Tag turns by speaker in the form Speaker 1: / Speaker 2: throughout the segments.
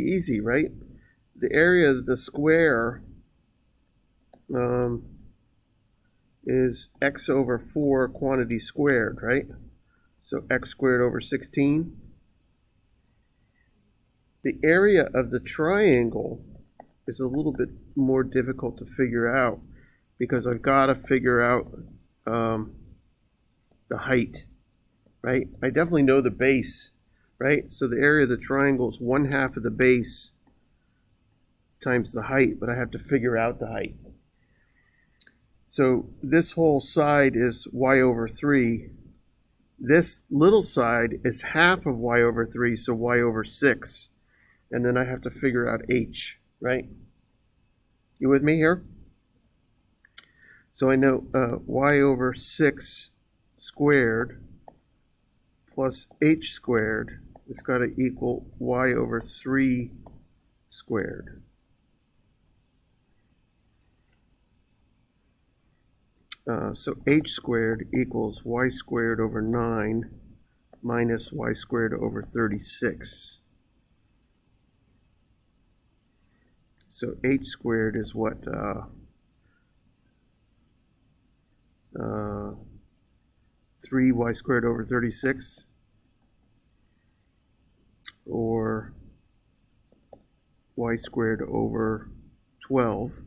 Speaker 1: easy, right? The area of the square is x over 4 quantity squared, right? So x squared over 16. The area of the triangle is a little bit more difficult to figure out because I've got to figure out the height, right? I definitely know the base, right? So the area of the triangle is 1/2 of the base times the height, but I have to figure out the height. So this whole side is y over 3. This little side is half of y over 3, so y over 6. And then I have to figure out h, right? You with me here? So I know y over 6 squared plus h squared is got to equal y over 3 squared. So h squared equals y squared over 9 minus y squared over 36. So h squared is what? 3y squared over 36? Or y squared over 12.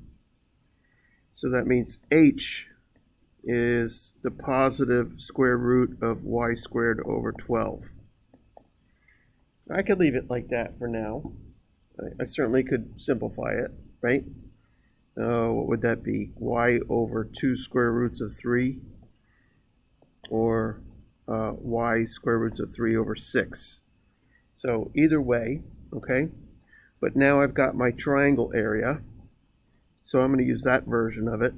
Speaker 1: So that means h is the positive square root of y squared over 12. I could leave it like that for now. I certainly could simplify it, right? What would that be? Y over 2 square roots of 3, or y square roots of 3 over 6. So either way, okay? But now I've got my triangle area, so I'm going to use that version of it.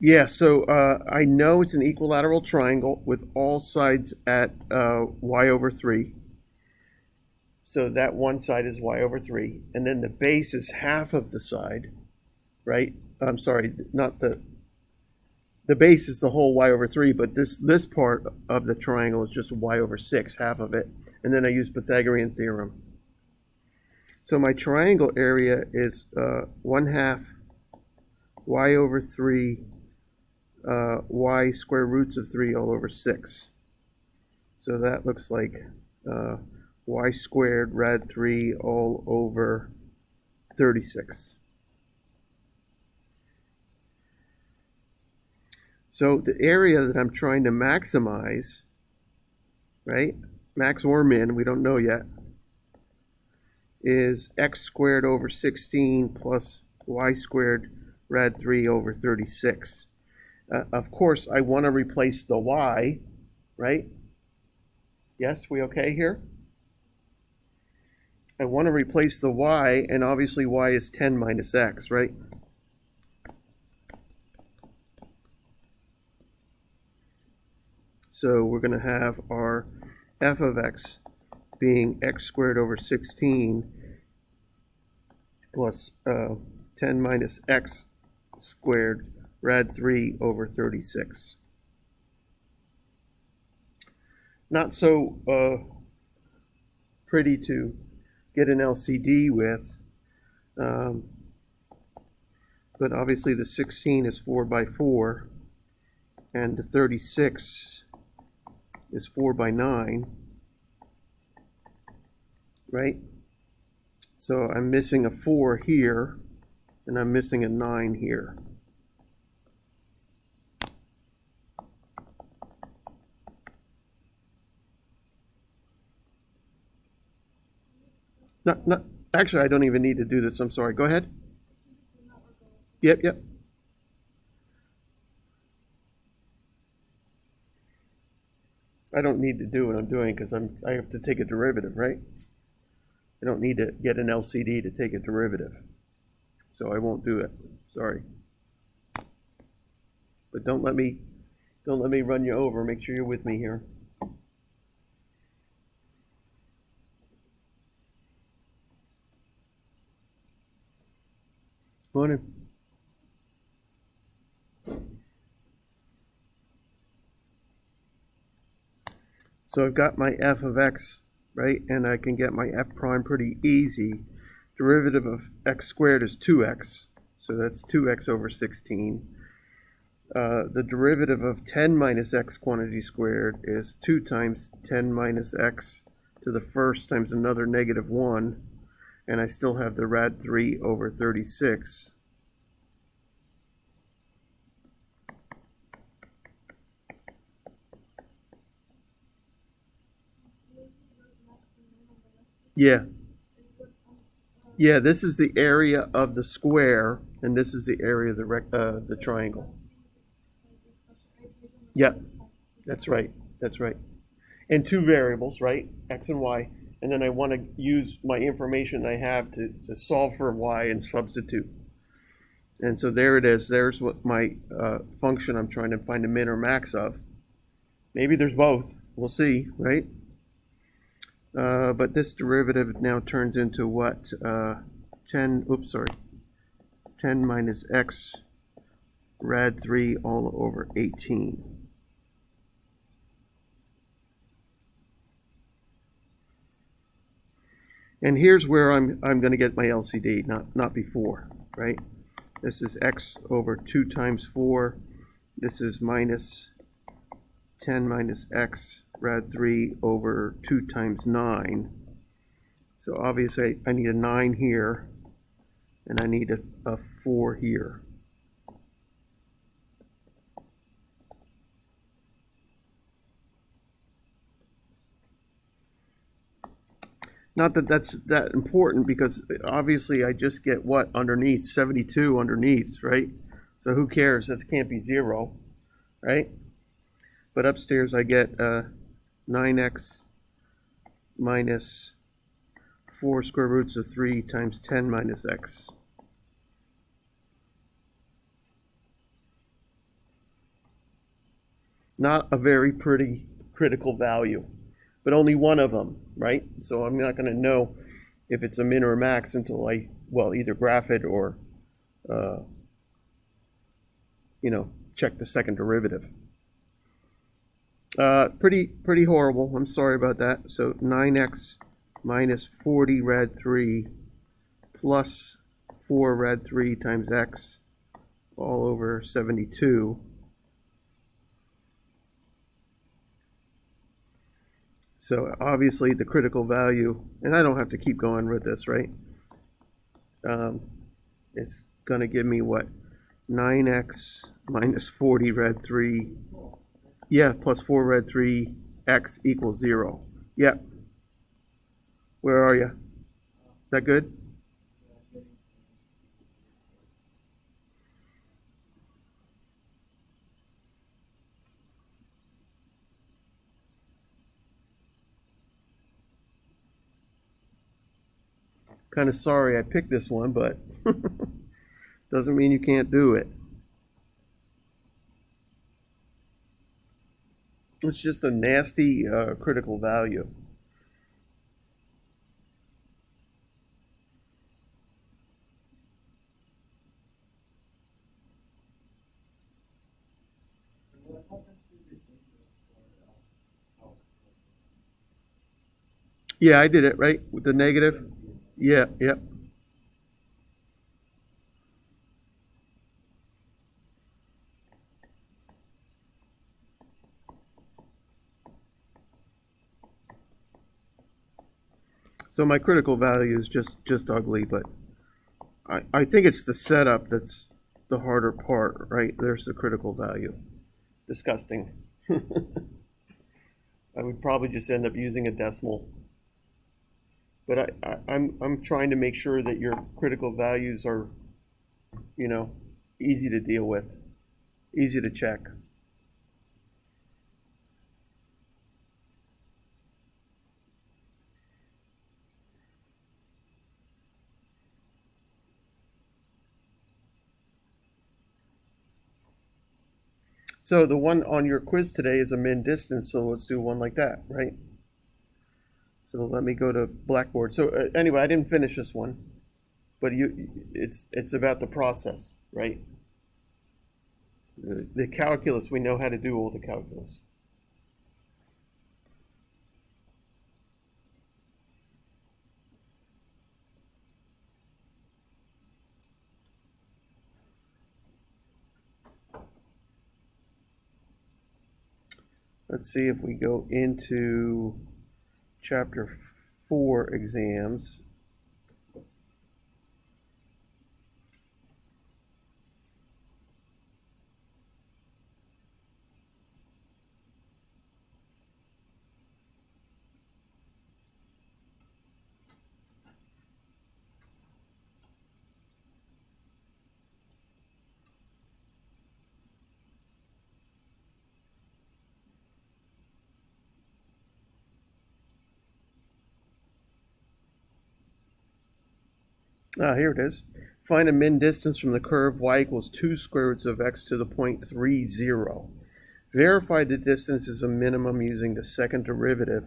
Speaker 1: Yeah, so I know it's an equilateral triangle with all sides at y over 3. So that one side is y over 3. And then the base is half of the side, right? I'm sorry, not the base is the whole y over 3, but this part of the triangle is just y over 6, half of it. And then I use Pythagorean theorem. So my triangle area is 1/2 y over 3 y square roots of 3 all over 6. So that looks like y squared rad 3 all over 36. So the area that I'm trying to maximize, right, max or min, we don't know yet, is x squared over 16 plus y squared rad 3 over 36. Of course, I want to replace the y, right? Yes, we okay here? I want to replace the y, and obviously y is 10 minus x, right? So we're going to have our f of x being x squared over 16 plus 10 minus x squared rad 3 over 36. Not so pretty to get an LCD with, but obviously the 16 is 4 by 4, and the 36 is 4 by 9, right? So I'm missing a 4 here, and I'm missing a 9 here. Not, actually, I don't even need to do this. I'm sorry. Go ahead. Yep. I don't need to do what I'm doing because I have to take a derivative, right? I don't need to get an LCD to take a derivative. So I won't do it. Sorry. But don't let me run you over. Make sure you're with me here. Morning. So I've got my f of x right? And I can get my f prime pretty easy. Derivative of x squared is 2x, so that's 2x over 16. The derivative of 10 minus x quantity squared is 2 times 10 minus x to the first times another negative 1, and I still have the rad 3 over 36. Yeah. Yeah, this is the area of the square, and this is the area of the triangle. Yeah, that's right. That's right. And two variables, right? X and Y. And then I want to use my information I have to solve for Y and substitute. And so there it is. There's what my function I'm trying to find a min or max of. Maybe there's both. We'll see, right? But this derivative now turns into what? 10 minus x rad 3 all over 18. And here's where I'm going to get my LCD, not before, right? This is x over 2 times 4. This is minus 10 minus x rad 3 over 2 times 9. So obviously I need a 9 here, and I need a 4 here. Not that that's that important, because obviously I just get what underneath, 72 underneath, right? So who cares? That can't be 0, right? But upstairs I get 9x minus 4 square roots of 3 times 10 minus x. Not a very pretty critical value, but only one of them, right? So I'm not going to know if it's a min or a max until I, well, either graph it or, check the second derivative. Pretty horrible. I'm sorry about that. So 9x minus 40 rad 3 plus 4 rad 3 times x all over 72. So obviously the critical value, and I don't have to keep going with this, right? It's going to give me what? 9x minus 40 rad 3. Yeah, plus 4 rad 3 x equals 0. Yeah. Where are you? Is that good? Kind of sorry I picked this one, but doesn't mean you can't do it. It's just a nasty critical value. Yeah, I did it, right? With the negative? Yeah, yep. So my critical value is just ugly, but I think it's the setup that's the harder part, right? There's the critical value. Disgusting. I would probably just end up using a decimal. But I'm trying to make sure that your critical values are, easy to deal with, easy to check. So the one on your quiz today is a min distance, so let's do one like that, right? So let me go to Blackboard. So anyway, I didn't finish this one, but it's about the process, right? The calculus, we know how to do all the calculus. Let's see if we go into chapter 4 exams. Here it is. Find a min distance from the curve y equals 2 square roots of x to the point 3, 0. Verify the distance is a minimum using the second derivative.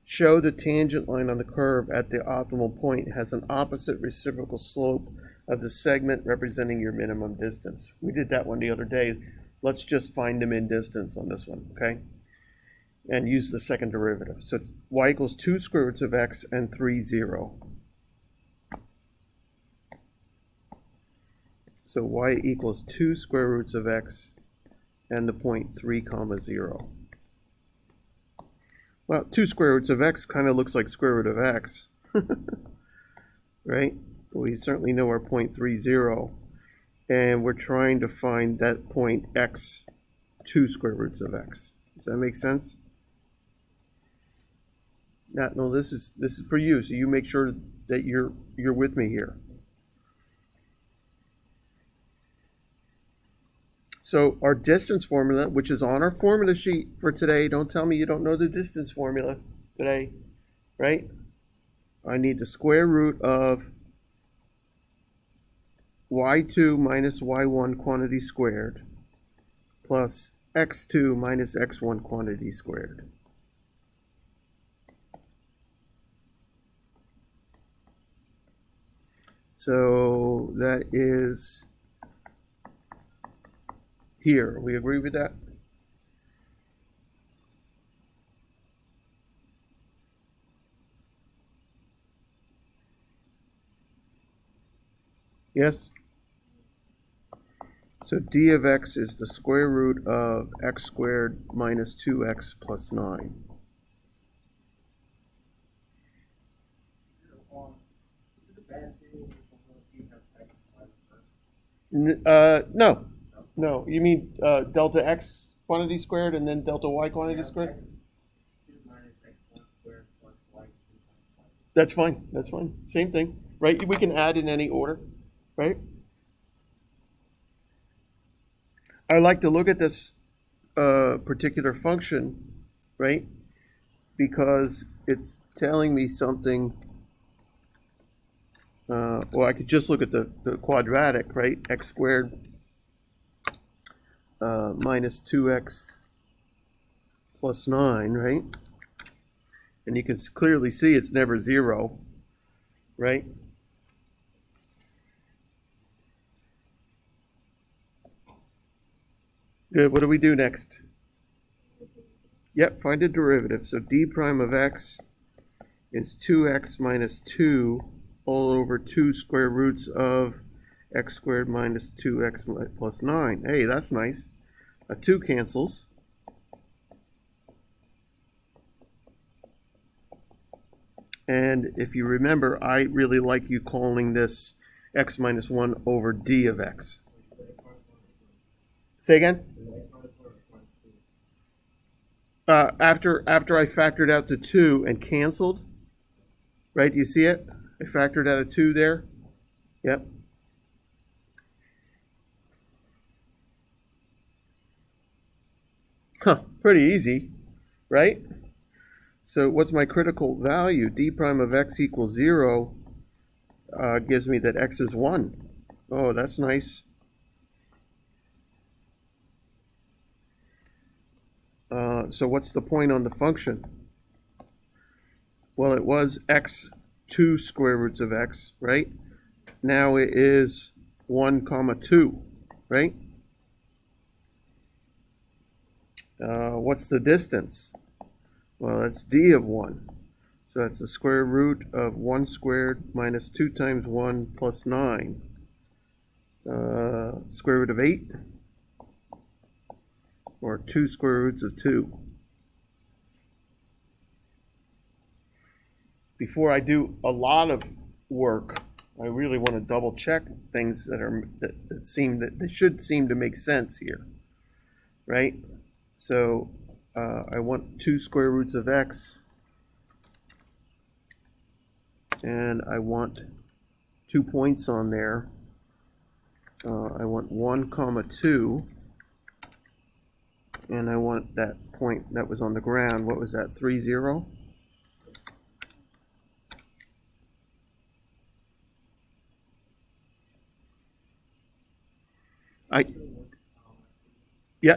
Speaker 1: Show the tangent line on the curve at the optimal point has an opposite reciprocal slope of the segment representing your minimum distance. We did that one the other day. Let's just find the min distance on this one, okay? And use the second derivative. So y equals 2 square roots of x and 3, 0. So y equals 2 square roots of x and the point 3, 0. Well, 2 square roots of x kind of looks like square root of x, right? We certainly know our point 3, 0, and we're trying to find that point x, 2 square roots of x. Does that make sense? No, this is for you, so you make sure that you're with me here. So our distance formula, which is on our formula sheet for today, don't tell me you don't know the distance formula today, right? I need the square root of y2 minus y1 quantity squared plus x2 minus x1 quantity squared. So that is here. We agree with that? Yes? So d of x is the square root of x squared minus 2x plus 9. No. No. You mean delta x quantity squared and then delta y quantity squared? That's fine. That's fine. Same thing, right? We can add in any order, right? I like to look at this particular function, right? Because it's telling me something. Well, I could just look at the quadratic, right? X squared minus 2x plus 9, right? And you can clearly see it's never 0, right? Good. What do we do next? Yep, find a derivative. So d prime of x is 2x minus 2 all over 2 square roots of x squared minus 2x plus 9. Hey, that's nice. A 2 cancels. And if you remember, I really like you calling this x minus 1 over d of x. Say again? After I factored out the 2 and canceled, right? Do you see it? I factored out a 2 there. Yep. Pretty easy, right? So what's my critical value? D prime of x equals 0 gives me that x is 1. Oh, that's nice. So what's the point on the function? Well, it was x 2 square roots of x, right? Now it is 1 comma 2, right? What's the distance? Well, that's d of 1. So that's the square root of 1 squared minus 2 times 1 plus 9. Square root of 8? Or 2 square roots of 2. before I do a lot of work, I really want to double check things that they should seem to make sense here, right? So I want 2 square roots of x, and I want 2 points on there. I want 1 comma 2, and I want that point that was on the ground. What was that? 3 0. Yeah.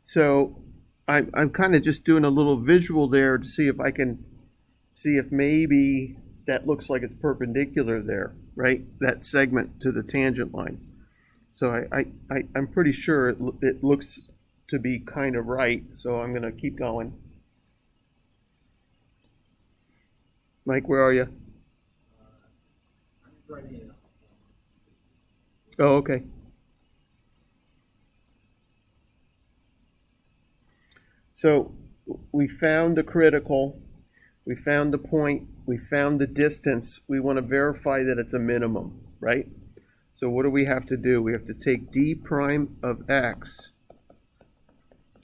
Speaker 1: So I'm kind of just doing a little visual there to see if I can see if maybe that looks like it's perpendicular there, right? That segment to the tangent line. So I'm pretty sure it looks to be kind of right. So I'm going to keep going. Mike, where are you? Oh, okay. So we found the critical, we found the point, we found the distance. We want to verify that it's a minimum, right? So what do we have to do? We have to take d prime of x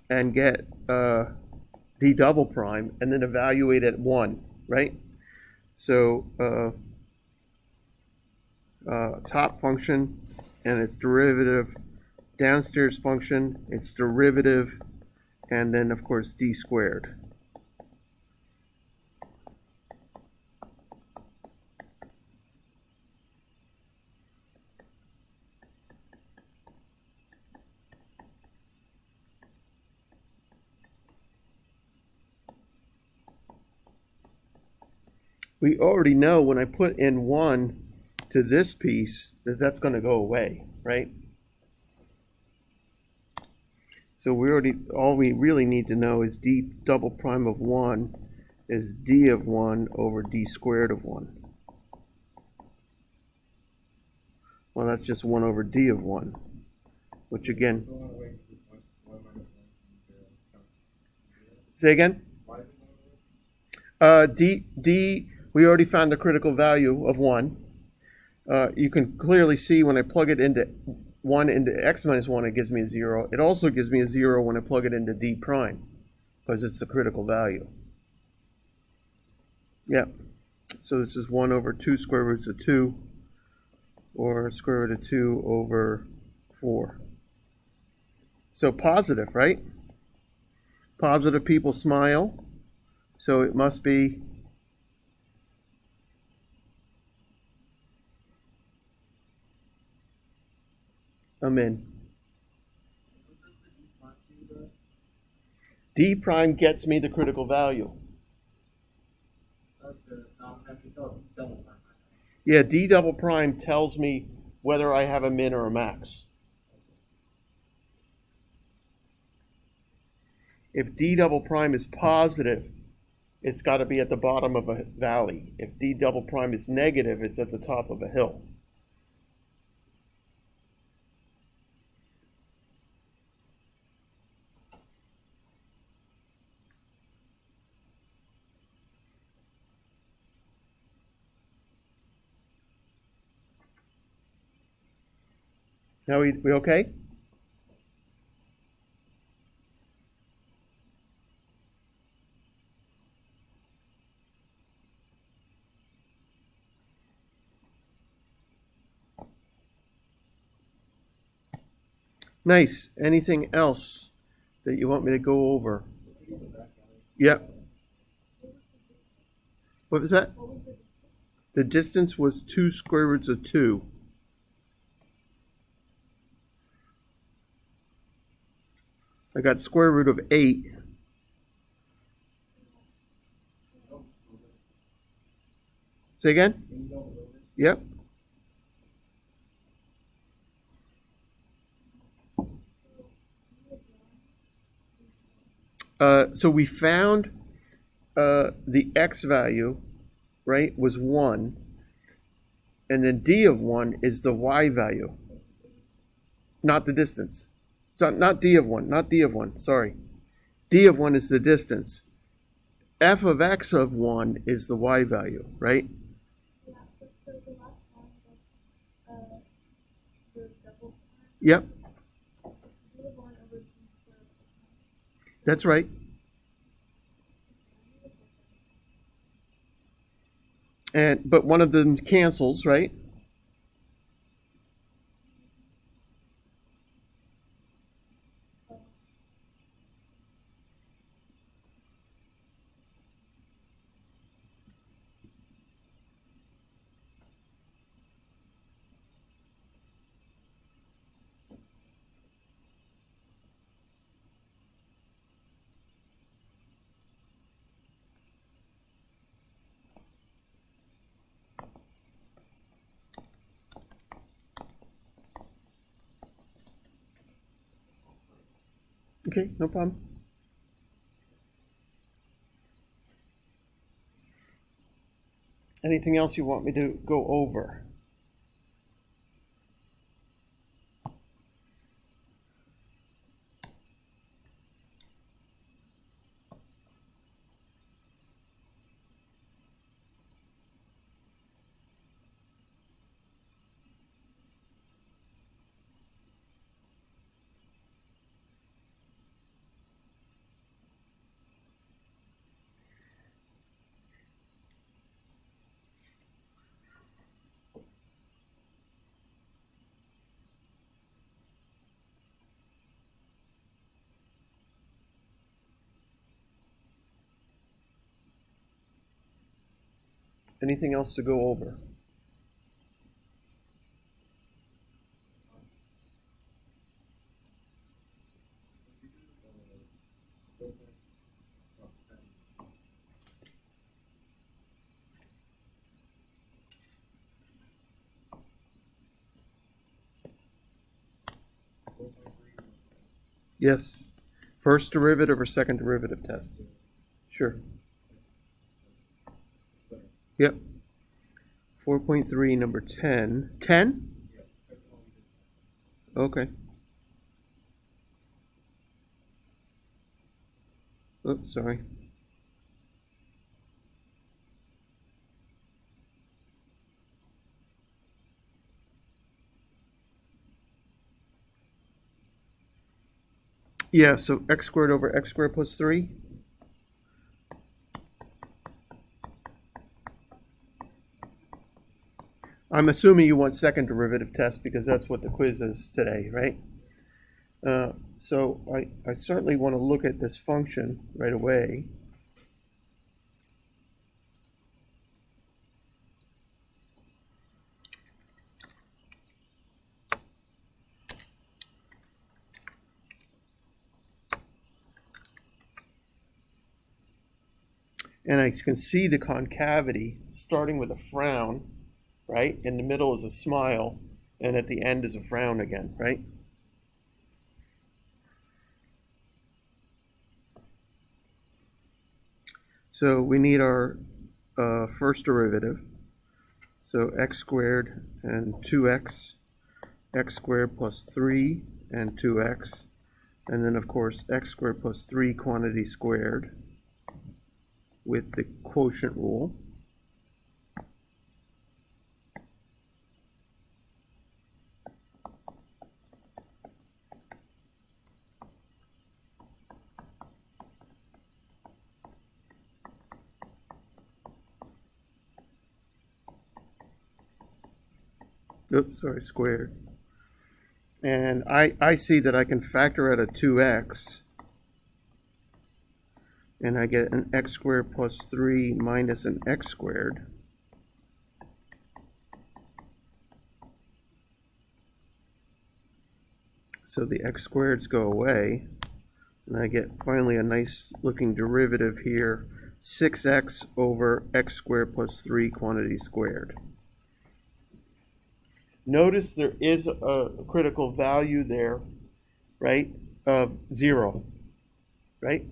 Speaker 1: and get d double prime and then evaluate at 1, right? So top function and its derivative, downstairs function, its derivative, and then of course d squared. We already know when I put in 1 to this piece that that's going to go away, right? So all we really need to know is d double prime of 1 is d of 1 over d squared of 1. Well, that's just 1 over d of 1, which again, say again? D, we already found the critical value of 1. You can clearly see when I plug it into 1 into x minus 1, it gives me a 0. It also gives me a 0 when I plug it into d prime, because it's the critical value. Yeah, so this is 1 over 2 square roots of 2, or square root of 2 over 4. So positive, right? Positive people smile, so it must be a min. D prime gets me the critical value. Yeah, d double prime tells me whether I have a min or a max. If d double prime is positive, it's got to be at the bottom of a valley. If d double prime is negative, it's at the top of a hill. Now we okay? Nice. Anything else that you want me to go over? Yep. What was that? The distance was 2 square roots of 2. I got square root of 8. Say again? Yep. So we found the x value, right, was 1. And then d of 1 is the y value, not the distance. So not d of 1, sorry. D of 1 is the distance. f of x of 1 is the y value, right?
Speaker 2: Yeah, but so the last one was the double prime.
Speaker 1: Yep,
Speaker 2: It's d1 over d squared.
Speaker 1: that's right. But one of them cancels, right? Okay, no problem. Anything else you want me to go over? Anything else to go over? Yes. First derivative or second derivative test? Sure. Yep. 4.3, number 10. 10? Okay. Oops, sorry. Yeah, so x squared over x squared plus 3. I'm assuming you want second derivative test because that's what the quiz is today, right? So I certainly want to look at this function right away. And I can see the concavity starting with a frown, right? In the middle is a smile, and at the end is a frown again, right? So we need our first derivative. So x squared and 2x, x squared plus 3 and 2x, and then of course x squared plus 3 quantity squared with the quotient rule. Oops, sorry, squared. And I see that I can factor out a 2x, and I get an x squared plus 3 minus an x squared. So the x squareds go away, and I get finally a nice looking derivative here, 6x over x squared plus 3 quantity squared. Notice there is a critical value there, right, of 0, right?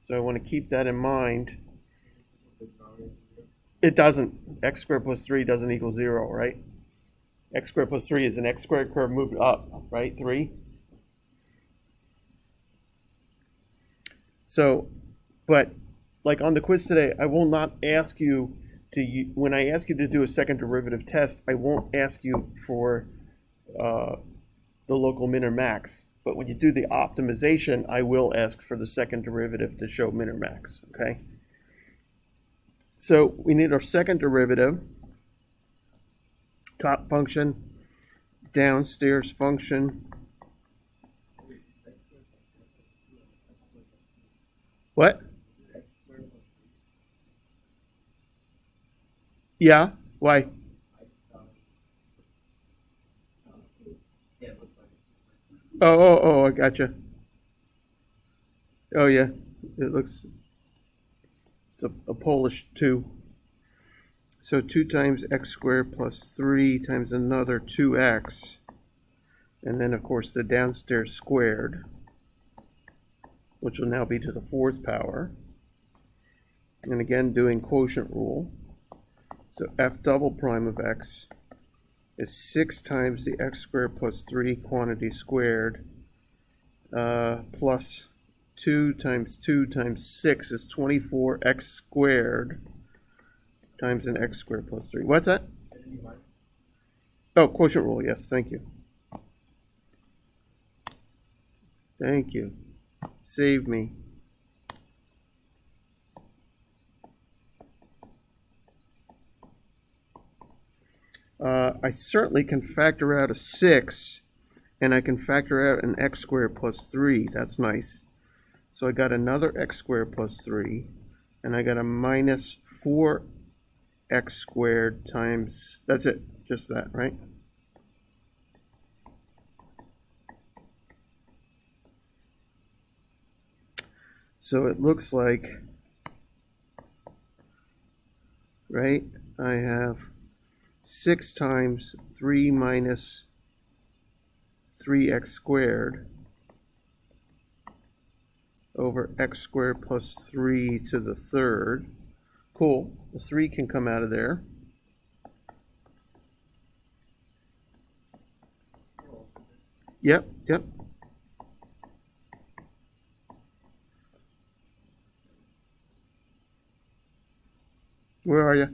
Speaker 1: So I want to keep that in mind. It doesn't. X squared plus 3 doesn't equal 0, right? X squared plus 3 is an x squared curve moved up, right? 3. So, but like on the quiz today, I will not ask you when I ask you to do a second derivative test, I won't ask you for the local min or max. But when you do the optimization, I will ask for the second derivative to show min or max, okay? So we need our second derivative, top function, downstairs function. What? Yeah, why? Oh, I gotcha. Oh, yeah, it looks, it's a Polish 2. So 2 times x squared plus 3 times another 2x. And then, of course, the downstairs squared, which will now be to the 4th power. And again, doing quotient rule. So f double prime of x is 6 times the x squared plus 3 quantity squared plus 2 times 6 is 24x squared times an x squared plus 3. What's that? Oh, quotient rule, yes, thank you. Thank you. Save me. I certainly can factor out a 6, and I can factor out an x squared plus 3. That's nice. So I got another x squared plus 3, and I got a minus 4x squared times, that's it, just that, right? So it looks like, right, I have 6 times 3 minus 3x squared over x squared plus 3 to the 3rd. Cool. The 3 can come out of there. Yep. Where are you?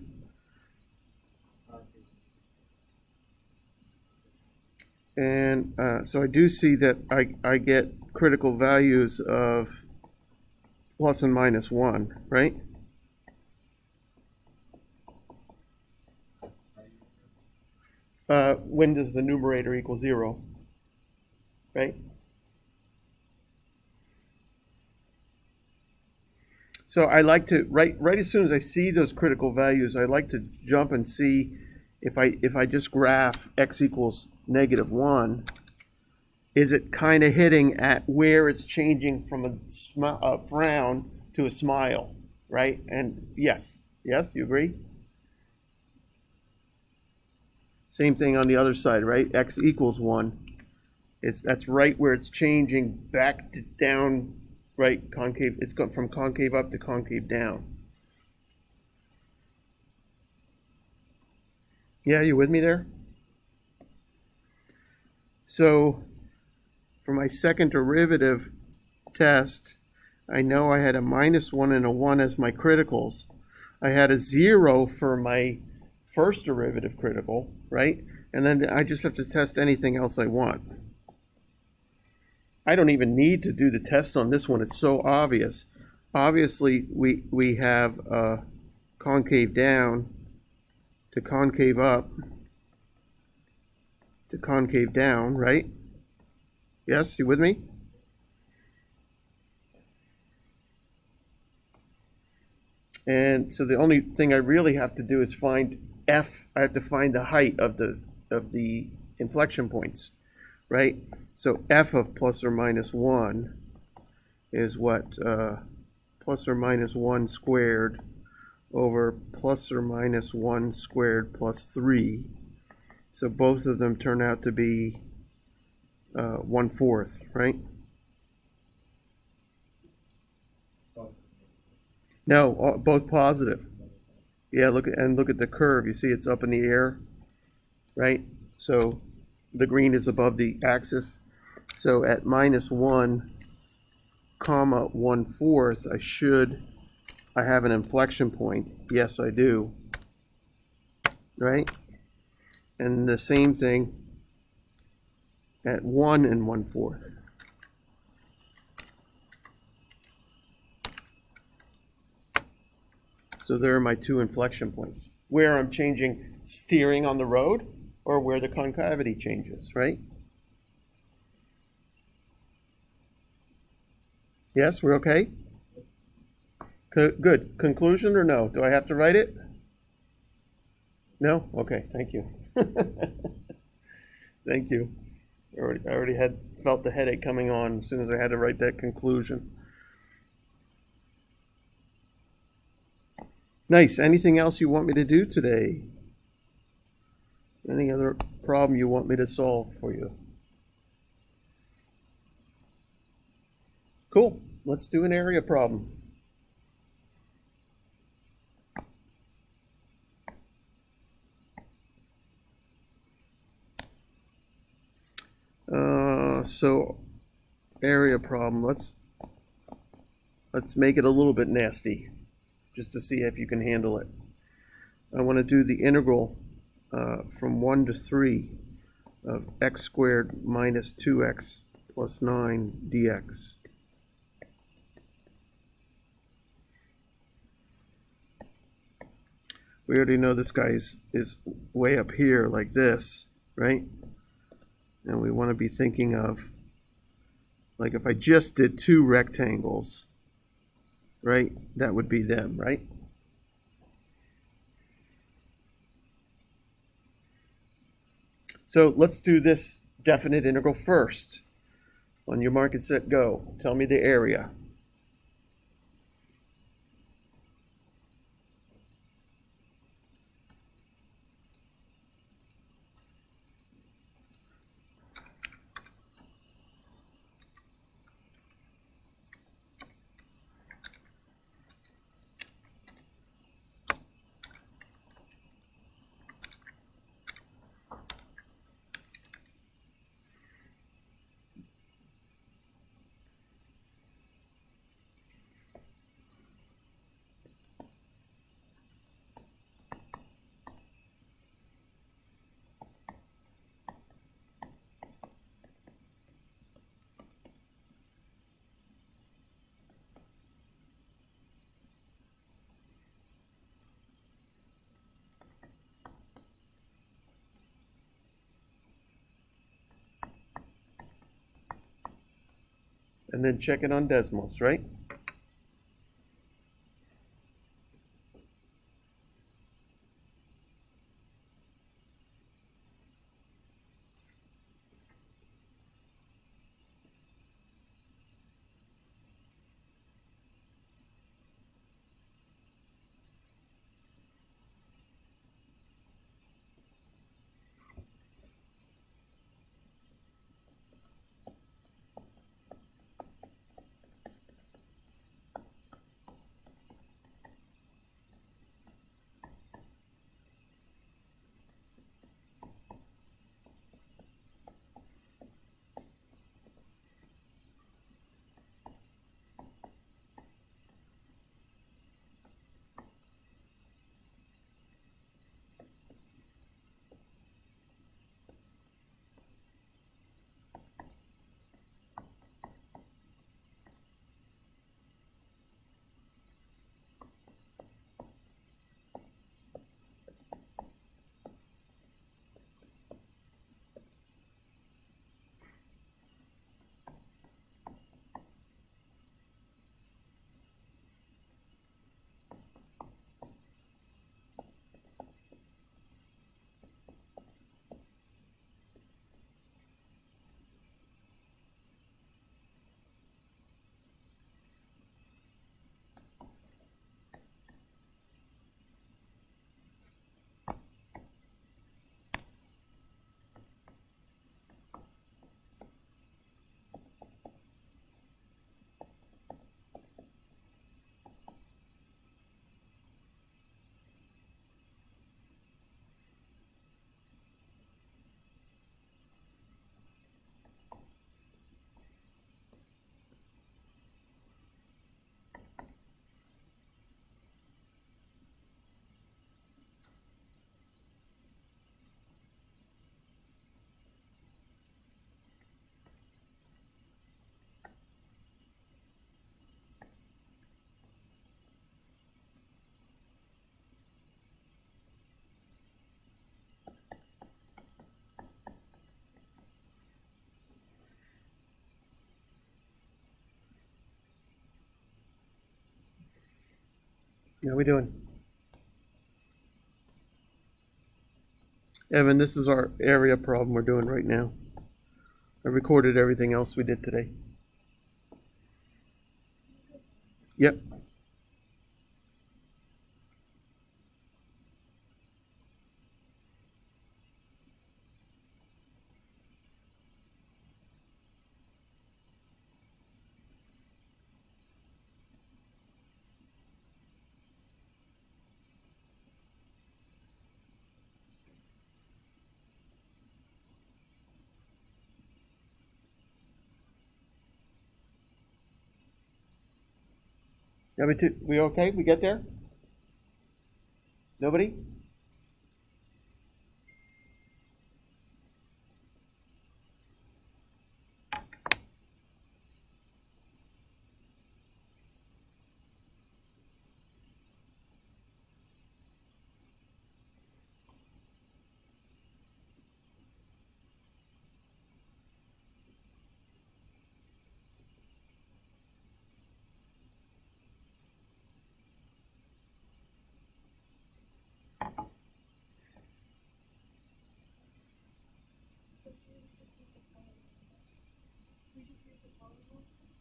Speaker 1: And so I do see that I get critical values of plus and minus 1, right? When does the numerator equal 0, right? So I like to, right as soon as I see those critical values, I like to jump and see if I just graph x equals -1, is it kind of hitting at where it's changing from a frown to a smile, right? And yes, you agree? Same thing on the other side, right? X equals 1. That's right where it's changing back to down, right? Concave. It's gone from concave up to concave down. Yeah, you with me there? So for my second derivative test, I know I had a -1 and a 1 as my criticals. I had a 0 for my first derivative critical, right? And then I just have to test anything else I want. I don't even need to do the test on this one. It's so obvious. Obviously, we have concave down to concave up to concave down, right? Yes, you with me? And so the only thing I really have to do is find f. I have to find the height of the inflection points, right? So f of plus or minus 1 is what? Plus or minus 1 squared over plus or minus 1 squared plus 3. So both of them turn out to be 1/4, right? No, both positive. Yeah, look at the curve. You see it's up in the air, right? So the green is above the axis. So at -1, 1/4, I should I have an inflection point. Yes, I do. Right? And the same thing at 1 1/4. So there are my two inflection points, where I'm changing steering on the road or where the concavity changes, right? Yes, we're okay? Good. Conclusion or no? Do I have to write it? No? Okay, thank you. Thank you. I already had felt the headache coming on as soon as I had to write that conclusion. Nice. Anything else you want me to do today? Any other problem you want me to solve for you? Cool. Let's do an area problem. So area problem. Let's make it a little bit nasty, just to see if you can handle it. I want to do the integral from 1 to 3 of x squared minus 2x plus 9 dx. We already know this guy is way up here like this, right? And we want to be thinking of, like if I just did two rectangles, right? That would be them, right? So let's do this definite integral first. On your mark and set, go. Tell me the area. And then check it on Desmos, right? How we doing? Evan, this is our area problem we're doing right now. I recorded everything else we did today. Yep. Yeah, we okay? We get there? Nobody?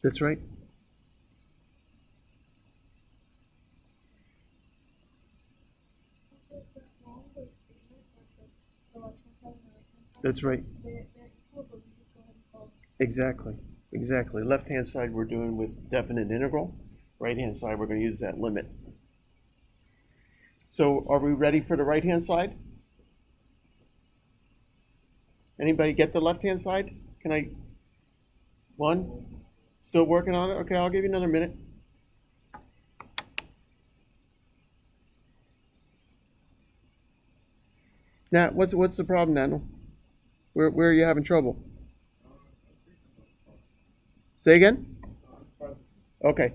Speaker 1: That's right. That's right. Exactly. Exactly. Left-hand side we're doing with definite integral. Right-hand side we're going to use that limit. So are we ready for the right-hand side? Anybody get the left-hand side? Can I? One? Still working on it? Okay, I'll give you another minute. Now, what's the problem, Daniel? Where are you having trouble? Say again? Okay.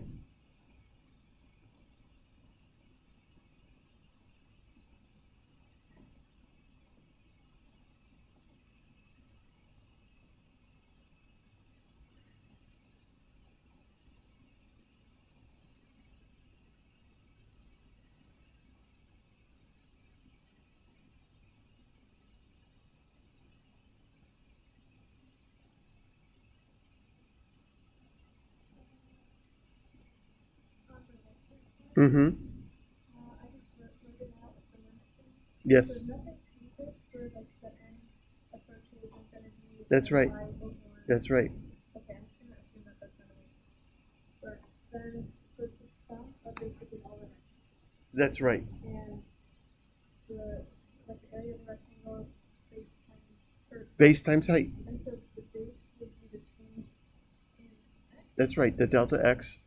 Speaker 1: Mm-hmm. Yes. That's right. That's right. That's right. Base times height. That's right. The delta x.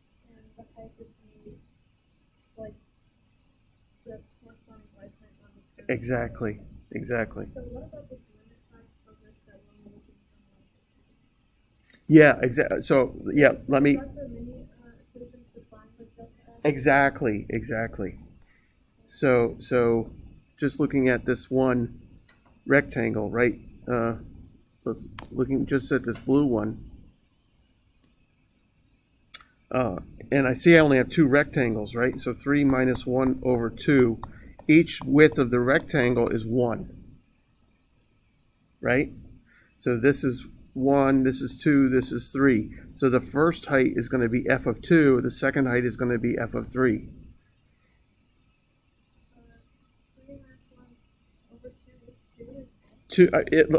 Speaker 1: Exactly. Exactly. Yeah. Exactly. So yeah. Let me. Exactly. Exactly. So just looking at this one rectangle, right? Let's looking just at this blue one. Uh, and I see I only have two rectangles, right? So 3 minus 1 over 2. Each width of the rectangle is 1, right? So this is 1, this is 2, this is 3. So the first height is going to be f of 2, the second height is going to be f of 3.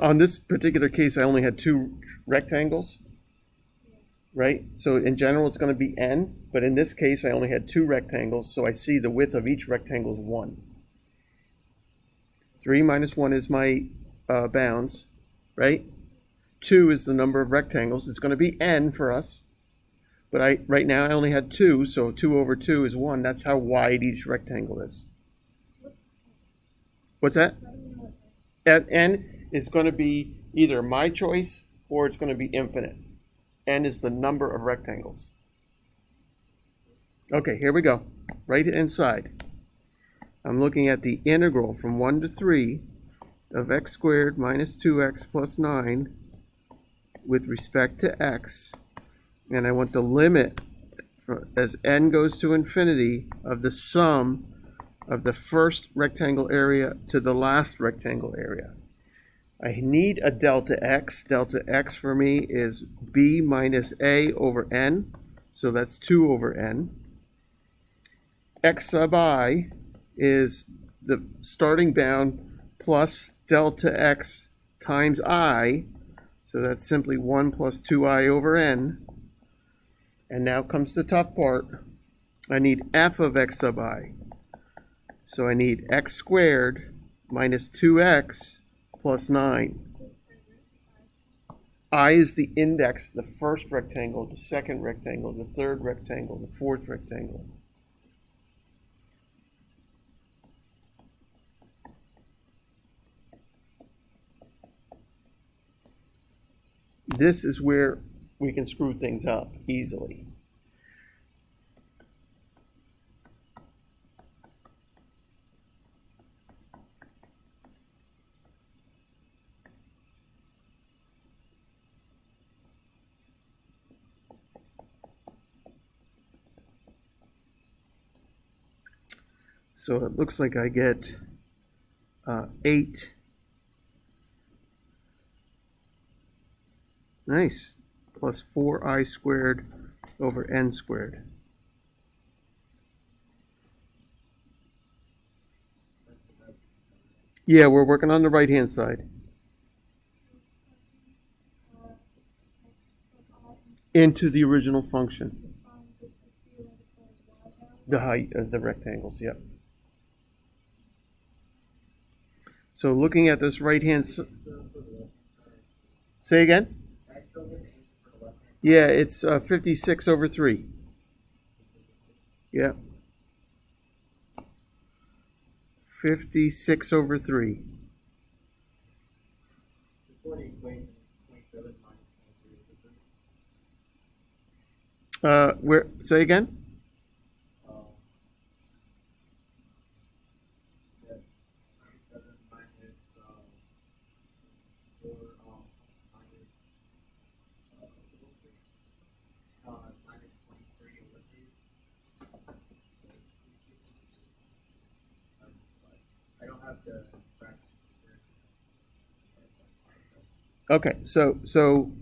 Speaker 1: On this particular case, I only had two rectangles, right? So in general, it's going to be n, but in this case, I only had two rectangles, so I see the width of each rectangle is 1. 3 minus 1 is my bounds, right? 2 is the number of rectangles. It's going to be n for us, but right now I only had 2, so 2 over 2 is 1. That's how wide each rectangle is. What's that? N is going to be either my choice or it's going to be infinite. N is the number of rectangles. Okay, here we go. Right inside. I'm looking at the integral from 1 to 3 of x squared minus 2x plus 9 with respect to x. And I want the limit as n goes to infinity of the sum of the first rectangle area to the last rectangle area. I need a delta x. Delta x for me is b minus a over n, so that's 2 over n. X sub I is the starting bound plus delta x times I, so that's simply 1 plus 2i over n. And now comes the tough part. I need f of x sub I. So I need x squared minus 2x plus 9. I is the index, the first rectangle, the second rectangle, the third rectangle, the fourth rectangle. This is where we can screw things up easily. So it looks like I get 8. Nice. Plus 4i squared over n squared. Yeah, we're working on the right-hand side. Into the original function. The height of the rectangles, yep. So looking at this right-hand side. Say again? Yeah, it's 56 over 3. Yeah. 56 over 3. Where? Say again? Okay, so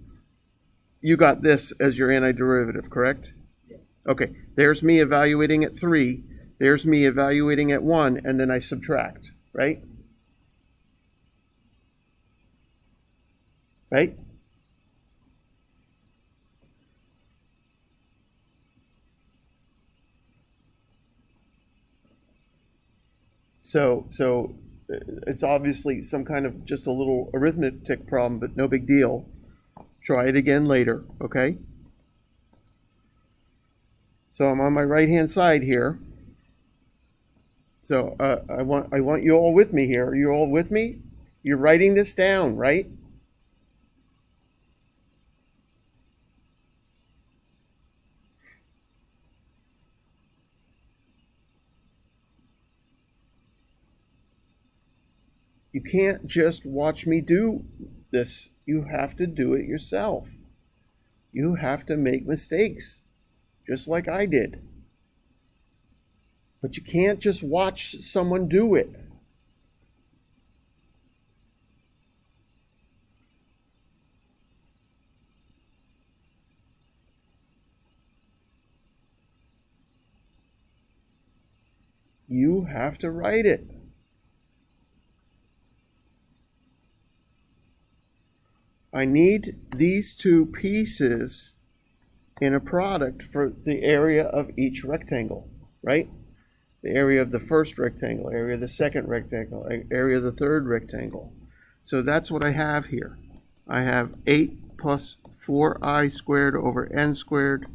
Speaker 1: you got this as your antiderivative, correct? Yeah. Okay, there's me evaluating at 3, there's me evaluating at 1, and then I subtract, right? Right? So it's obviously some kind of just a little arithmetic problem, but no big deal. Try it again later, okay? So I'm on my right-hand side here. So I want you all with me here. Are you all with me? You're writing this down, right? You can't just watch me do this. You have to do it yourself. You have to make mistakes, just like I did. But you can't just watch someone do it. You have to write it. I need these two pieces in a product for the area of each rectangle, right? The area of the first rectangle, area of the second rectangle, area of the third rectangle. So that's what I have here. I have 8 plus 4i squared over n squared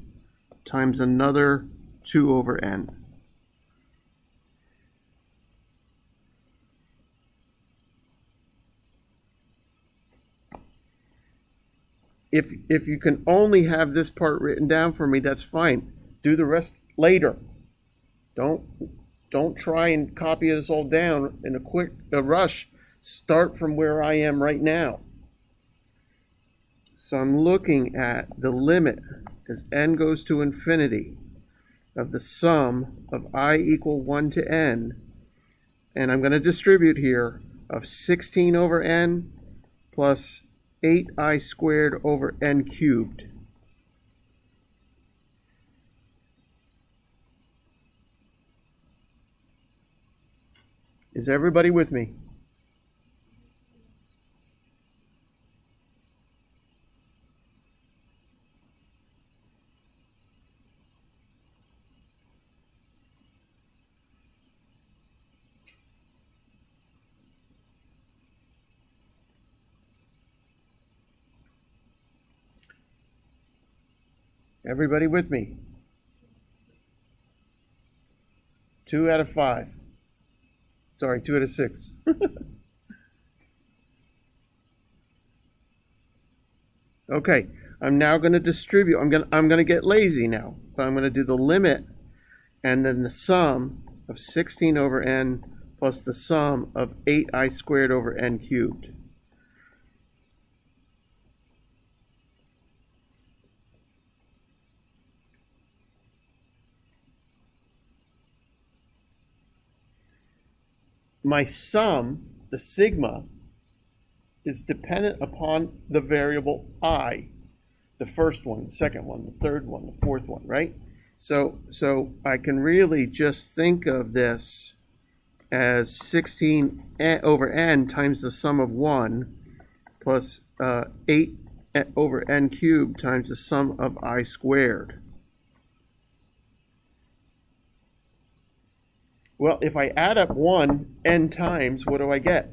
Speaker 1: times another 2 over n. If you can only have this part written down for me, that's fine. Do the rest later. Don't try and copy this all down in a rush. Start from where I am right now. So I'm looking at the limit as n goes to infinity of the sum of I equal 1 to n, and I'm going to distribute here, of 16 over n plus 8i squared over n cubed. Is everybody with me? Everybody with me? 2 out of 5. Sorry, 2 out of 6. Okay, I'm now going to distribute. I'm going to get lazy now, but I'm going to do the limit and then the sum of 16 over n plus the sum of 8i squared over n cubed. My sum, the sigma, is dependent upon the variable I, the first one, the second one, the third one, the fourth one, right? So I can really just think of this as 16 over n times the sum of 1 plus 8 over n cubed times the sum of I squared. Well, if I add up 1 n times, what do I get?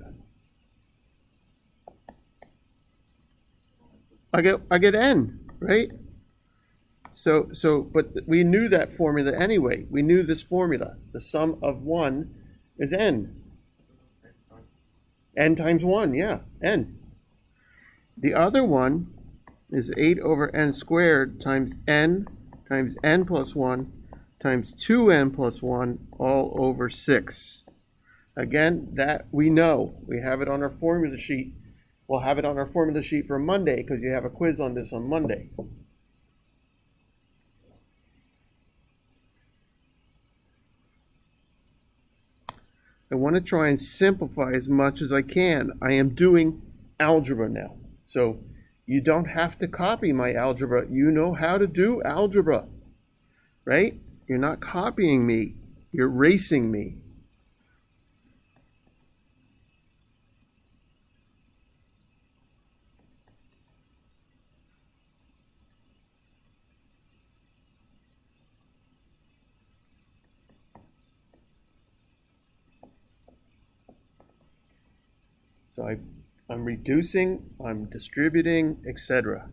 Speaker 1: I get n, right? But we knew that formula anyway. We knew this formula. The sum of 1 is n. N times 1, yeah, n. The other one is 8 over n squared times n plus 1 times 2n plus 1 all over 6. Again, that we know. We have it on our formula sheet. We'll have it on our formula sheet for Monday because you have a quiz on this on Monday. I want to try and simplify as much as I can. I am doing algebra now. So you don't have to copy my algebra. You know how to do algebra, right? You're not copying me. You're racing me. So I'm reducing, I'm distributing, etc.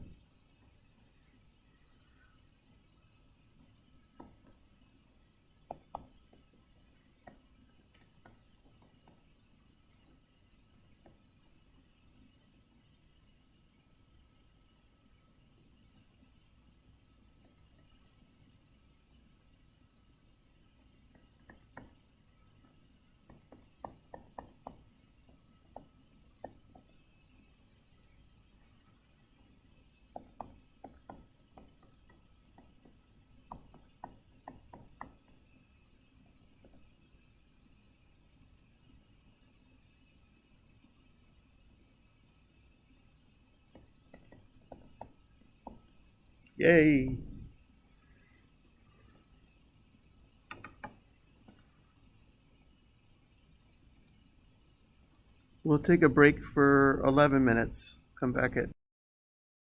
Speaker 1: Yay! We'll take a break for 11 minutes. Come back at